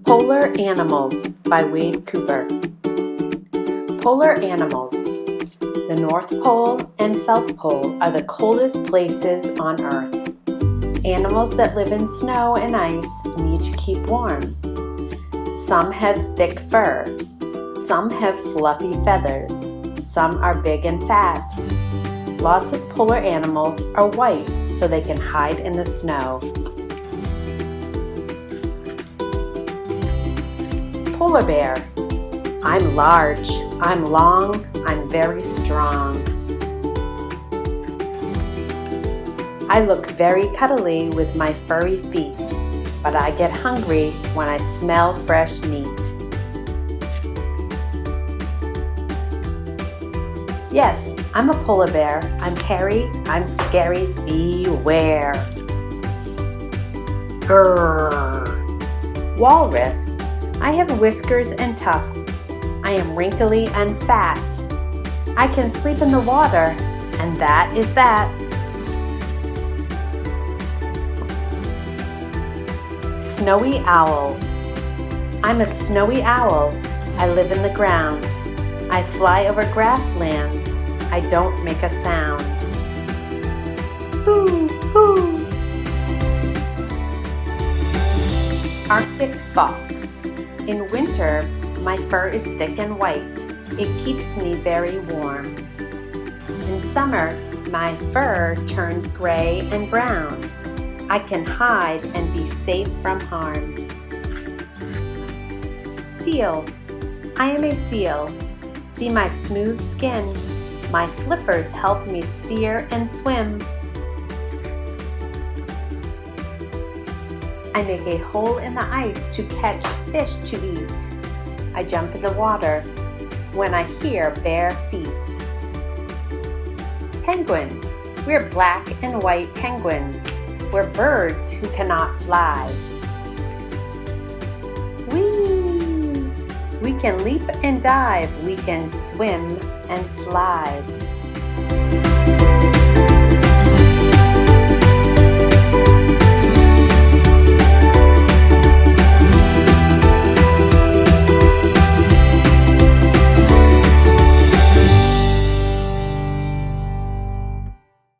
Polar Animals by Wade Cooper. Polar animals. The North Pole and South Pole are the coldest places on Earth. Animals that live in snow and ice need to keep warm. Some have thick fur. Some have fluffy feathers. Some are big and fat. Lots of polar animals are white so they can hide in the snow. Polar bear. I'm large, I'm long, I'm very strong. I look very cuddly with my furry feet, but I get hungry when I smell fresh meat. Yes, I'm a polar bear. I'm hairy, I'm scary, beware. Grrr. Walrus. I have whiskers and tusks. I am wrinkly and fat. I can sleep in the water, and that is that. Snowy owl. I'm a snowy owl. I live in the ground. I fly over grasslands. I don't make a sound. Hoo, hoo. Arctic fox. In winter, my fur is thick and white. It keeps me very warm. In summer, my fur turns gray and brown. I can hide and be safe from harm. Seal. I am a seal. See my smooth skin. My flippers help me steer and swim. I make a hole in the ice to catch fish to eat. I jump in the water when I hear bare feet. Penguin. We're black and white penguins. We're birds who cannot fly. Whee! We can leap and dive. We can swim and slide.